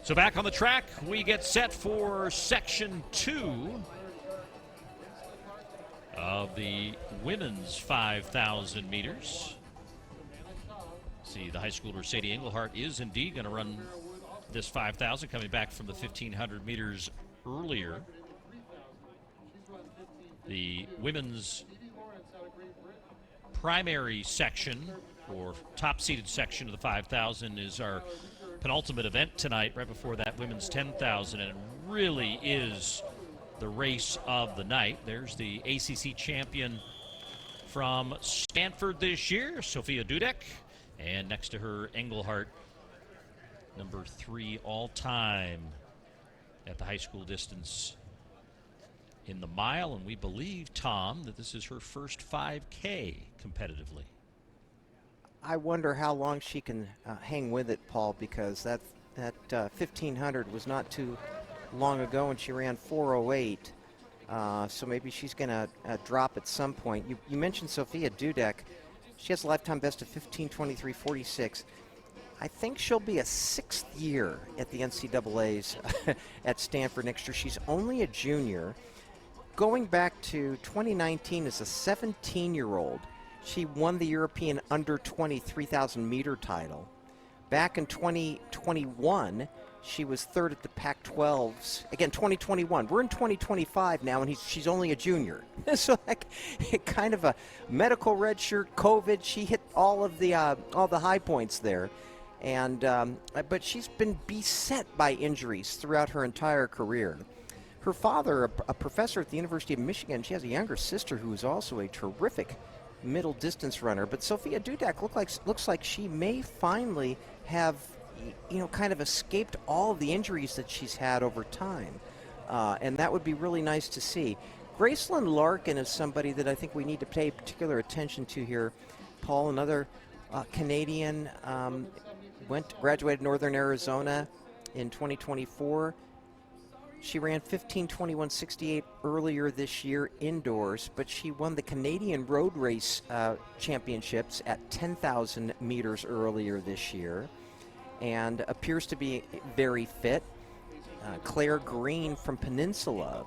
So back on the track, we get set for Section 2 of the women's 5,000 meters. See, the high schooler Sadie ENGELHARDT is indeed going to run this 5,000, coming back from the 1,500 meters earlier. The women's primary section, or top-seeded section of the 5,000, is our penultimate event tonight, right before that women's 10,000, and it really is the race of the night. There's the ACC champion from Stanford this year, Zofia DUDEK, and next to her, ENGELHARDT, number 3 all-time at the high school distance in the mile, and we believe, Tom, that this is her first 5K competitively. I wonder how long she can hang with it, Paul, because that 1,500 was not too long ago, and she ran 4:08. So maybe she's going to drop at some point. You mentioned Zofia DUDEK. She has a lifetime best of 15:23.46. I think she'll be a 6th year at the NCAAs at Stanford next year. She's only a junior. Going back to 2019 as a 17-year-old, she won the European under-20 3,000 meter title. Back in 2021, she was 3rd at the Pac-12s. Again, 2021. We're in 2025 now, and she's only a junior. So like, kind of a medical redshirt, COVID. She hit all the high points there, and but she's been beset by injuries throughout her entire career. Her father, a professor at the University of Michigan, she has a younger sister who is also a terrific middle distance runner. But Zofia DUDEK looks like she may finally have, kind of escaped all of the injuries that she's had over time. And that would be really nice to see. Gracelyn LARKIN is somebody that I think we need to pay particular attention to here. Paul, another Canadian, graduated Northern Arizona in 2024. She ran 15:21.68 earlier this year indoors, but she won the Canadian Road Race Championships at 10,000 meters earlier this year, and appears to be very fit. Claire Green from Peninsula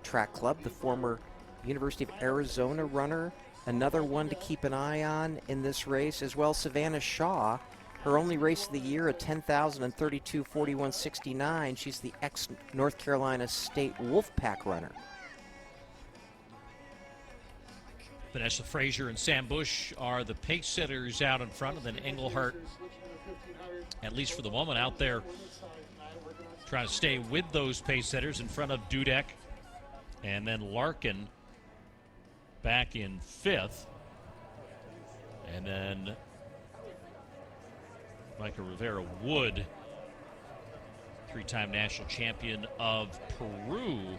Track Club, the former University of Arizona runner, another one to keep an eye on in this race, as well Savannah Shaw. Her only race of the year, a 10,000 and 32:41.69. She's the ex-North Carolina State Wolfpack runner. Vanessa FRASER and Sam Bush are the pace setters out in front, and then ENGELHARDT, at least for the moment, out there trying to stay with those pace setters in front of DUDEK, and then Larkin back in 5th, and then RIVERA Wood, 3-time national champion of Peru,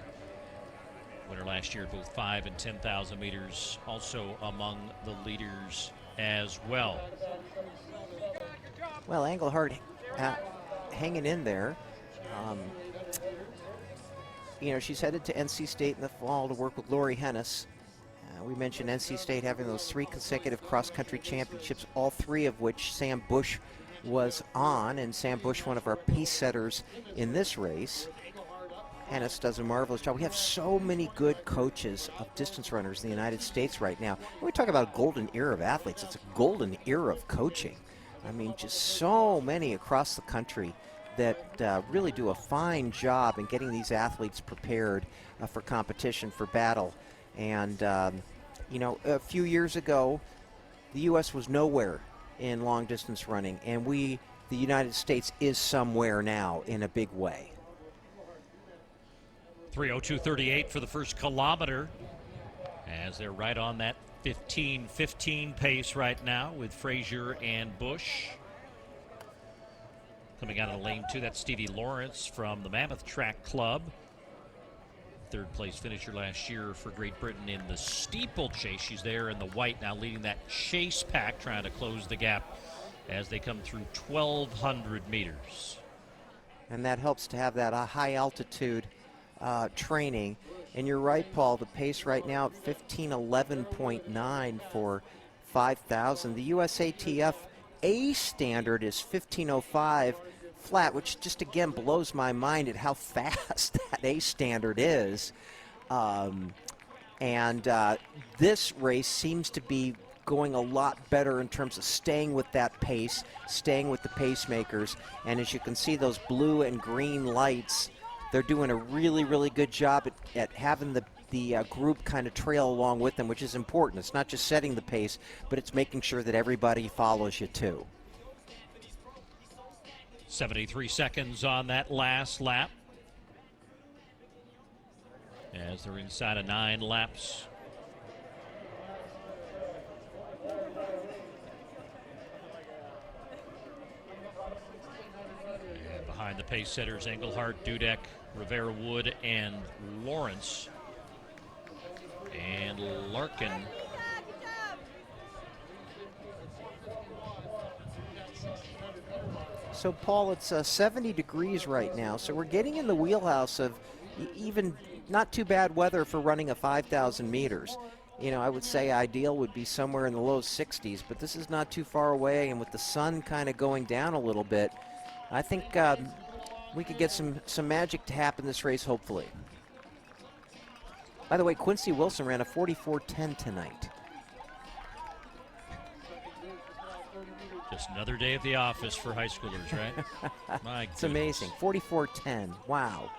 winner last year at both 5 and 10,000 meters, also among the leaders as well. Well, ENGELHARDT hanging in there. She's headed to NC State in the fall to work with Lori Hennis. We mentioned NC State having those 3 consecutive cross-country championships, all 3 of which Sam Bush was on, and Sam Bush, one of our pace setters in this race. Hennis does a marvelous job. We have so many good coaches of distance runners in the United States right now. When we talk about a golden era of athletes, it's a golden era of coaching. I mean, just so many across the country that really do a fine job in getting these athletes prepared for competition, for battle. And, a few years ago, the U.S. was nowhere in long distance running, and the United States is somewhere now in a big way. 3:02.38 for the first kilometer, as they're right on that 15:15 pace right now with FRASER and Bush. Coming out of lane 2, that's Stevie Lawrence from the Mammoth Track Club. 3rd place finisher last year for Great Britain in the steeplechase. She's there in the white now, leading that chase pack, trying to close the gap as they come through 1,200 meters. And that helps to have that high altitude training. And you're right, Paul, the pace right now at 15:11.9 for 5,000. The USATF A standard is 15:05 flat, which just again blows my mind at how fast that A standard is. This race seems to be going a lot better in terms of staying with that pace, staying with the pacemakers. And as you can see, those blue and green lights, they're doing a really, really good job at having the group kind of trail along with them, which is important. It's not just setting the pace, but it's making sure that everybody follows you too. 73 seconds on that last lap, as they're inside of 9 laps. And behind the pace setters, Engelhardt, Dudek, Rivera, Wood, and Lawrence. And Larkin. So, Paul, it's 70 degrees right now, so we're getting in the wheelhouse of even not too bad weather for running a 5,000 meters. You know, I would say ideal would be somewhere in the low 60s, but this is not too far away, and with the sun kind of going down a little bit, I think we could get some magic to happen this race, hopefully. By the way, Quincy Wilson ran a 44:10 tonight. Just another day at the office for high schoolers, right? My It's goodness. amazing. 44:10. Wow.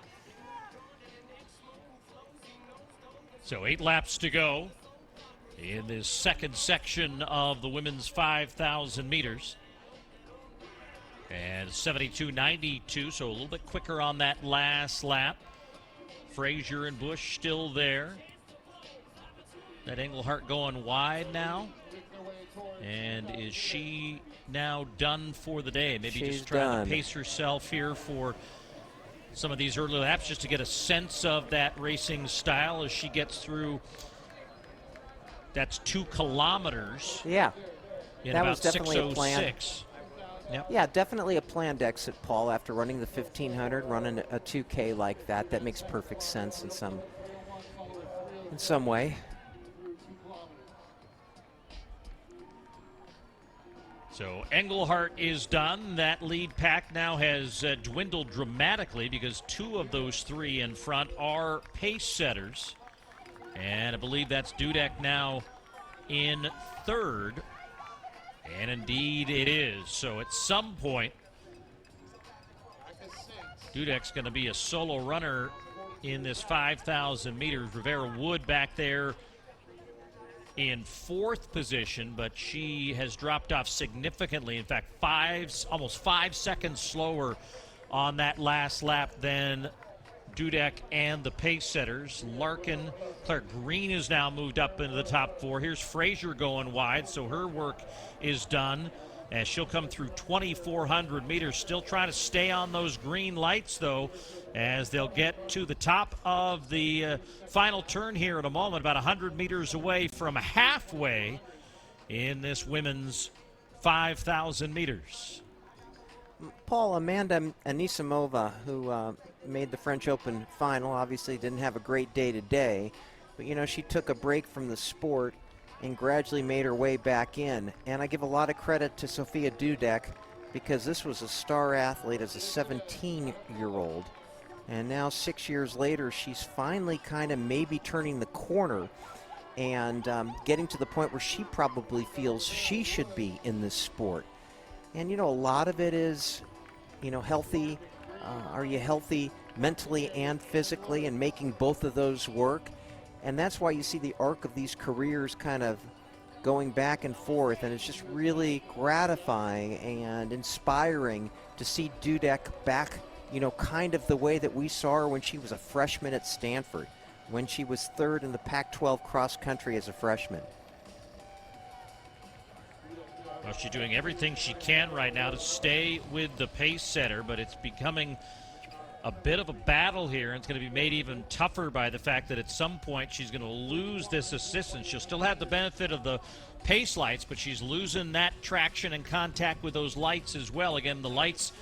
So 8 laps to go in this second section of the women's 5,000 meters. And 72.92, so a little bit quicker on that last lap. Fraser and Bush still there. That Engelhardt going wide now. And is she now done for the day? Maybe She's just trying done. to pace herself here for some of these early laps just to get a sense of that racing style as she gets through. That's 2 kilometers. Yeah. In That about was definitely a plan. 6:06. Yep. Yeah, definitely a planned exit, Paul, after running the 1,500, running a 2K like that. That makes perfect sense in some way. So Engelhardt is done. That lead pack now has dwindled dramatically because 2 of those 3 in front are pace setters. And I believe that's Dudek now in 3rd. And indeed it is. So at some point, Dudek's going to be a solo runner in this 5,000 meters. Rivera Wood back there in 4th position, but she has dropped off significantly. In fact, almost 5 seconds slower on that last lap than Dudek and the pace setters. Larkin, Claire Green has now moved up into the top 4. Here's Fraser going wide, so her work is done as she'll come through 2,400 meters. Still trying to stay on those green lights, though, as they'll get to the top of the final turn here in a moment, about 100 meters away from halfway in this women's 5,000 meters. Paul, Amanda Anisimova, who made the French Open final, obviously didn't have a great day today, but, you know, she took a break from the sport and gradually made her way back in. And I give a lot of credit to Zofia DUDEK because this was a star athlete as a 17-year-old. And now 6 years later, she's finally kind of maybe turning the corner and getting to the point where she probably feels she should be in this sport. And, you know, a lot of it is, you know, healthy. Are you healthy mentally and physically, and making both of those work? And that's why you see the arc of these careers kind of going back and forth, and it's just really gratifying and inspiring to see Dudek back, you know, kind of the way that we saw her when she was a freshman at Stanford, when she was 3rd in the Pac-12 cross country as a freshman. Well, she's doing everything she can right now to stay with the pace setter, but it's becoming a bit of a battle here, and it's going to be made even tougher by the fact that at some point she's going to lose this assistance. She'll still have the benefit of the pace lights, but she's losing that traction and contact with those lights as well. Again, the lights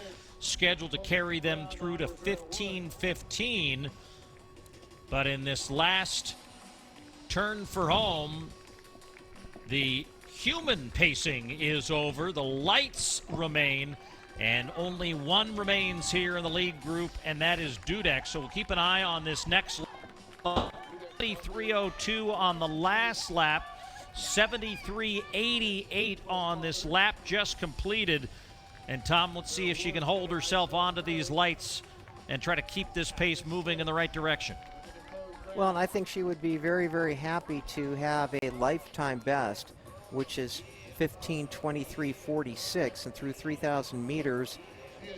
scheduled to carry them through to 15:15, but in this last turn for home, the human pacing is over. The lights remain, And only one remains here in the lead group, and that is Dudek. So we'll keep an eye on this next lap. 73.02 on the last lap. 73.88 on this lap just completed. And Tom, let's see if she can hold herself onto these lights and try to keep this pace moving in the right direction. Well, and I think she would be very, very happy to have a lifetime best, which is 15:23.46, and through 3,000 meters,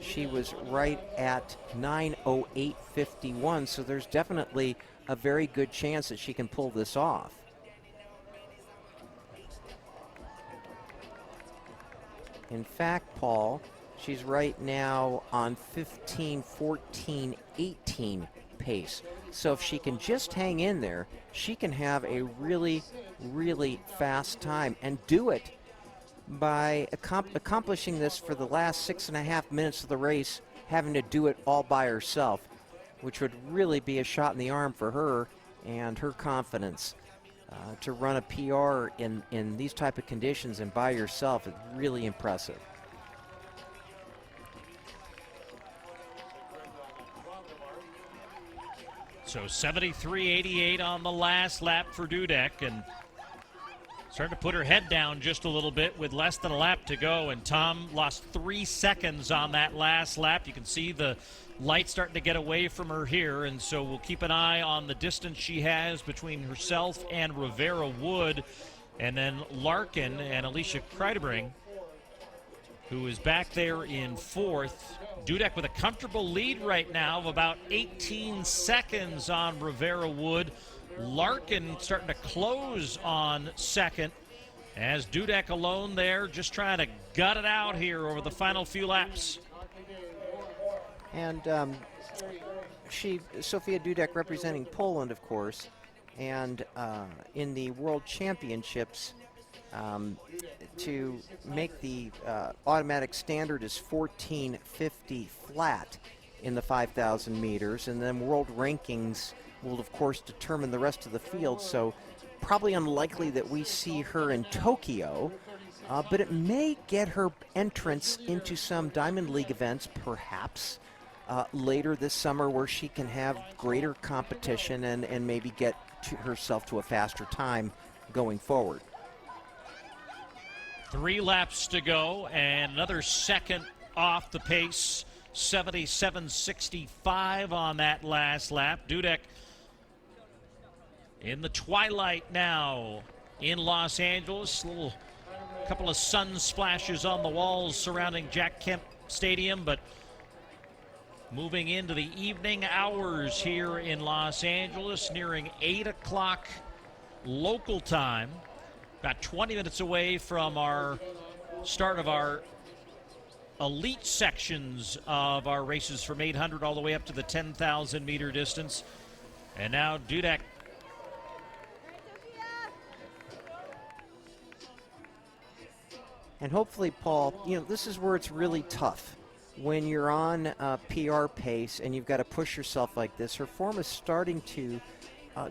she was right at 9:08.51. So there's definitely a very good chance that she can pull this off. In fact, Paul, she's right now on 15:14.18 pace. So if she can just hang in there, she can have a really, really fast time and do it by accomplishing this for the last 6.5 minutes of the race, having to do it all by herself, which would really be a shot in the arm for her and her confidence. To run a PR in these type of conditions and by yourself is really impressive. So 73.88 on the last lap for Dudek, and starting to put her head down just a little bit with less than a lap to go. And Tom lost 3 seconds on that last lap. You can see the light starting to get away from her here, and so we'll keep an eye on the distance she has between herself and Rivera Wood, and then Larkin and Alycia CRIDEBRING, who is back there in fourth. Dudek with a comfortable lead right now of about 18 seconds on Rivera Wood. Larkin starting to close on second, as Dudek alone there just trying to gut it out here over the final few laps. And Zofia DUDEK representing Poland, of course, and in the World Championships, to make the automatic standard is 14:50 flat in the 5,000 meters, and then world rankings will, of course, determine the rest of the field, so probably unlikely that we see her in Tokyo, but it may get her entrance into some Diamond League events, perhaps, later this summer, where she can have greater competition and maybe get herself to a faster time going forward. 3 laps to go, and another second off the pace. 77.65 on that last lap. Dudek in the twilight now in Los Angeles. Couple of sun splashes on the walls surrounding Jack Kemp Stadium, but moving into the evening hours here in Los Angeles, nearing 8 o'clock local time. About 20 minutes away from our start of our elite sections of our races from 800 all the way up to the 10,000 meter distance. And now Dudek. And hopefully, Paul, this is where it's really tough. When you're on PR pace and you've got to push yourself like this, her form is starting to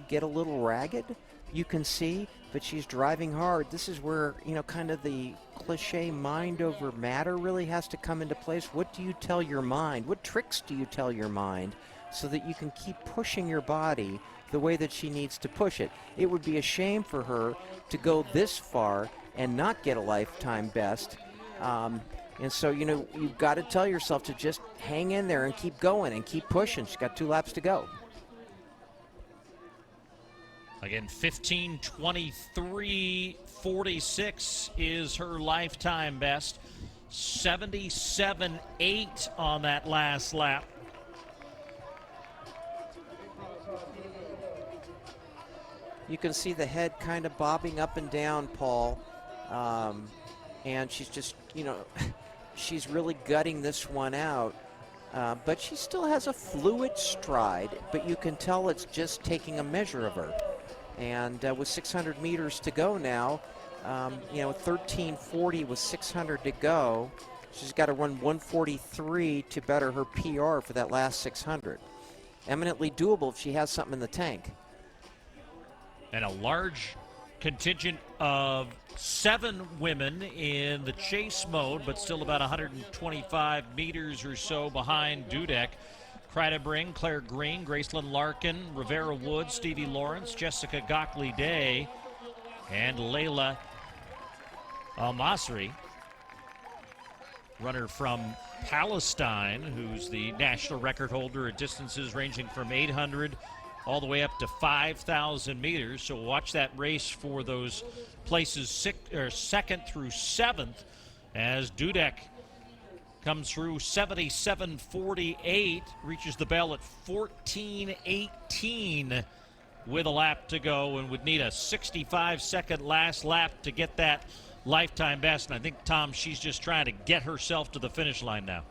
get a little ragged, you can see, but she's driving hard. This is where, kind of the cliche mind over matter really has to come into place. What do you tell your mind? What tricks do you tell your mind so that you can keep pushing your body the way that she needs to push it? It would be a shame for her to go this far and not get a lifetime best. And so, you've got to tell yourself to just hang in there and keep going and keep pushing. She's got 2 laps to go. Again, 15:23.46 is her lifetime best. 77.8 on that last lap. You can see the head kind of bobbing up and down, Paul. And she's just, she's really gutting this one out. But she still has a fluid stride, but you can tell it's just taking a measure of her. And with 600 meters to go now, 13:40 with 600 to go. She's got to run 1:43 to better her PR for that last 600. Eminently doable if she has something in the tank. And a large contingent of 7 women in the chase mode, but still about 125 meters or so behind Dudek. CRIDEBRING, Claire Green, Gracelyn Larkin, Rivera Woods, Stevie Lawrence, Jessica GOCKLEY-DAY, and Layla ALMASRI. Runner from Palestine, who's the national record holder at distances ranging from 800 all the way up to 5,000 meters. So watch that race for those places 2nd through 7th as Dudek comes through 77.48, reaches the bell at 14.18 with a lap to go, and would need a 65-second last lap to get that lifetime best. And I think, Tom, she's just trying to get herself to the finish line now.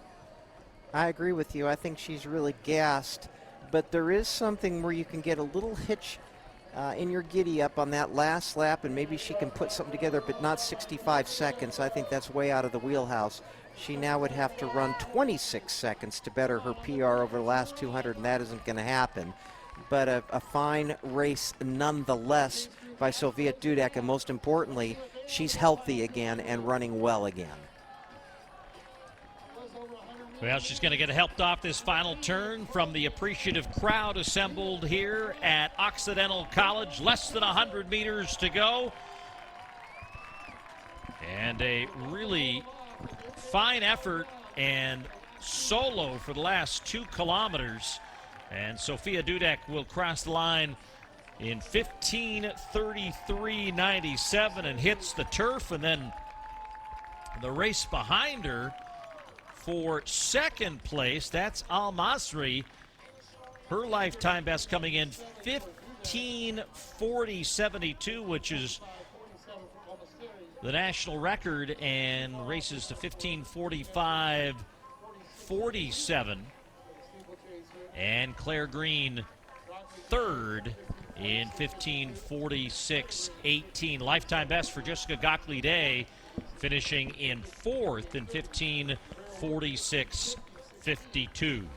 I agree with you. I think she's really gassed, but there is something where you can get a little hitch in your giddy up on that last lap, and maybe she can put something together, but not 65 seconds. I think that's way out of the wheelhouse. She now would have to run 26 seconds to better her PR over the last 200, and that isn't going to happen. But a fine race nonetheless by Zofia DUDEK, and most importantly, she's healthy again and running well again. Well, she's going to get helped off this final turn from the appreciative crowd assembled here at Occidental College. Less than 100 meters to go. And a really fine effort and solo for the last 2 kilometers. And Zofia DUDEK will cross the line in 15:33.97 and hits the turf. And then the race behind her for 2nd place, that's ALMASRI. Her lifetime best coming in 15:40.72, which is the national record, and races to 15:45.47. And Claire Green 3rd in 15:46.18. Lifetime best for Jessica GOCKLEY-DAY, finishing in 4th in 15:46.52.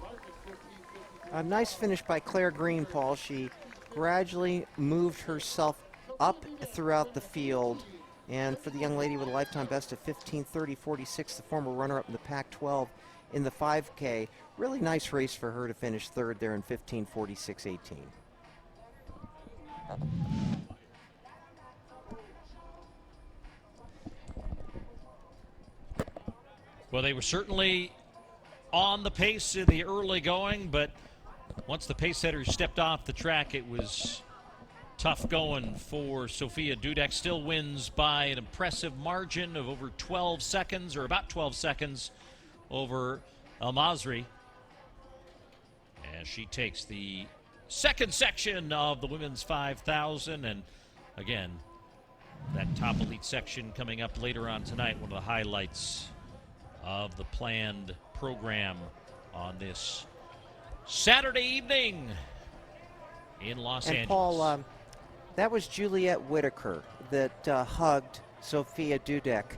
A nice finish by Claire Green, Paul. She gradually moved herself up throughout the field. And for the young lady with a lifetime best of 15:30.46, the former runner-up in the Pac-12 in the 5K, really nice race for her to finish 3rd there in 15:46.18. Well, they were certainly on the pace in the early going, but once the pace setters stepped off the track, it was tough going for Zofia DUDEK. Still wins by an impressive margin of over 12 seconds, or about 12 seconds, over ALMASRI. As she takes the 2nd section of the women's 5,000. And again, that top elite section coming up later on tonight, one of the highlights of the planned program on this Saturday evening in Los Angeles. And Paul, that was Juliette Whitaker that hugged Zofia DUDEK